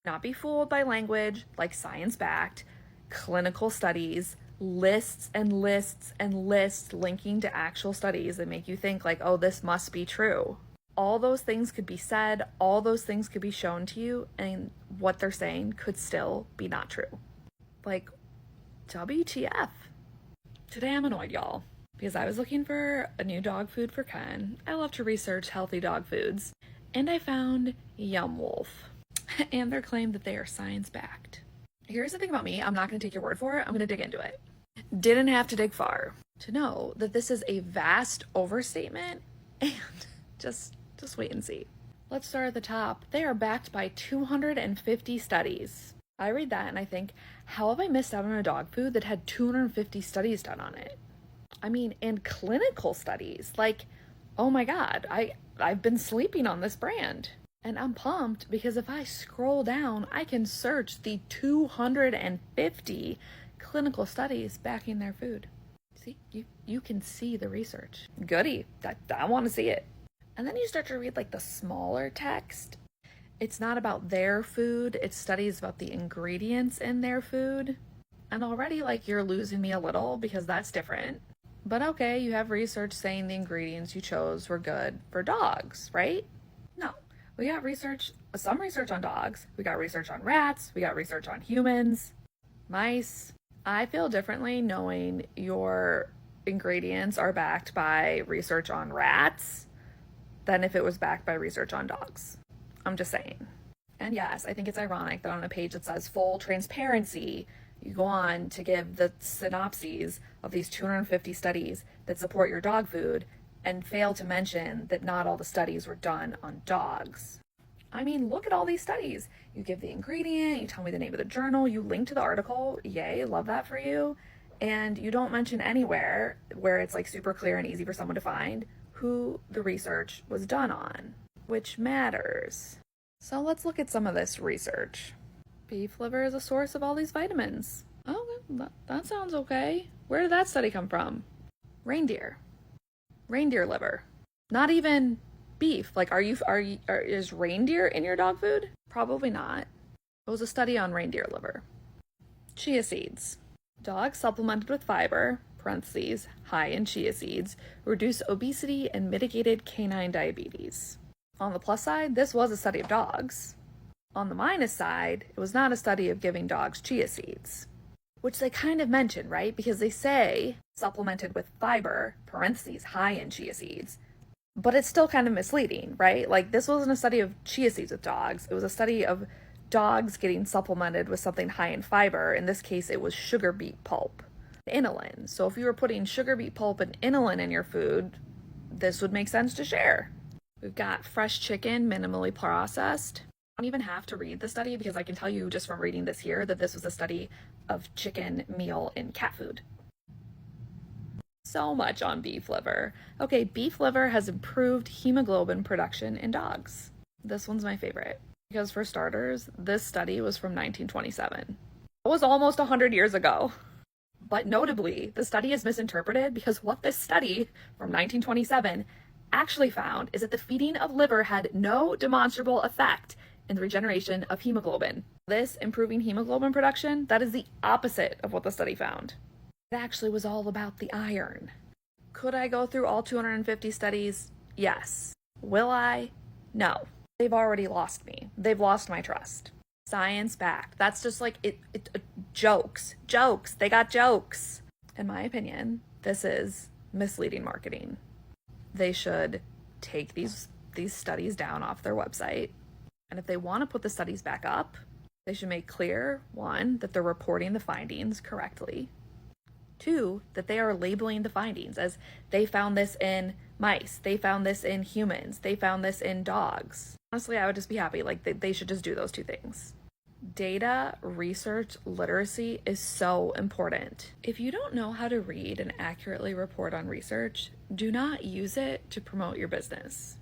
Not be fooled by language like science-backed, clinical studies, lists and lists and lists linking to actual studies that make you think like, oh, this must be true. All those things could be said, all those things could be shown to you, and what they're saying could still be not true. Like, WTF? Today I'm annoyed, y'all, because I was looking for a new dog food for Ken. I love to research healthy dog foods, and I found Yum Wolf and their claim that they are science-backed. Here's the thing about me, I'm not going to take your word for it, I'm going to dig into it. Didn't have to dig far to know that this is a vast overstatement, and just wait and see. Let's start at the top. They are backed by 250 studies. I read that and I think, how have I missed out on a dog food that had 250 studies done on it? I mean, and clinical studies. Like, oh my God, I've been sleeping on this brand. And I'm pumped because if I scroll down, I can search the 250 clinical studies backing their food. See, you can see the research. Goody, I want to see it. And then you start to read like the smaller text. It's not about their food, it's studies about the ingredients in their food. And already like you're losing me a little because that's different. But okay, you have research saying the ingredients you chose were good for dogs, right? No. We got some research on dogs, we got research on rats, we got research on humans, mice. I feel differently knowing your ingredients are backed by research on rats than if it was backed by research on dogs. I'm just saying. And yes, I think it's ironic that on a page that says full transparency, you go on to give the synopses of these 250 studies that support your dog food and fail to mention that not all the studies were done on dogs. I mean, look at all these studies. You give the ingredient, you tell me the name of the journal, you link to the article. Yay, love that for you. And you don't mention anywhere where it's like super clear and easy for someone to find who the research was done on, which matters. So let's look at some of this research. Beef liver is a source of all these vitamins. Oh, that sounds okay. Where did that study come from? Reindeer liver. Not even beef. Like, is reindeer in your dog food? Probably not. It was a study on reindeer liver. Chia seeds. Dogs supplemented with fiber, parentheses, high in chia seeds, reduce obesity and mitigated canine diabetes. On the plus side, this was a study of dogs. On the minus side, it was not a study of giving dogs chia seeds. Which they kind of mention, right? Because they say supplemented with fiber, parentheses, high in chia seeds. But it's still kind of misleading, right? Like, this wasn't a study of chia seeds with dogs. It was a study of dogs getting supplemented with something high in fiber. In this case, it was sugar beet pulp, inulin. So if you were putting sugar beet pulp and inulin in your food, this would make sense to share. We've got fresh chicken, minimally processed. I don't even have to read the study because I can tell you just from reading this here that this was a study of chicken meal in cat food. So much on beef liver. Okay, beef liver has improved hemoglobin production in dogs. This one's my favorite because, for starters, this study was from 1927. It was almost 100 years ago. But notably, the study is misinterpreted because what this study from 1927 actually found is that the feeding of liver had no demonstrable effect in the regeneration of hemoglobin. This improving hemoglobin production, that is the opposite of what the study found. It actually was all about the iron. Could I go through all 250 studies? Yes. Will I? No. They've already lost me. They've lost my trust. Science backed. That's just like jokes. They got jokes. In my opinion, this is misleading marketing. They should take these studies down off their website. And if they want to put the studies back up, they should make clear, 1, that they're reporting the findings correctly. 2, that they are labeling the findings as they found this in mice, they found this in humans, they found this in dogs. Honestly, I would just be happy. Like, they should just do those 2 things. Data, research, literacy is so important. If you don't know how to read and accurately report on research, do not use it to promote your business.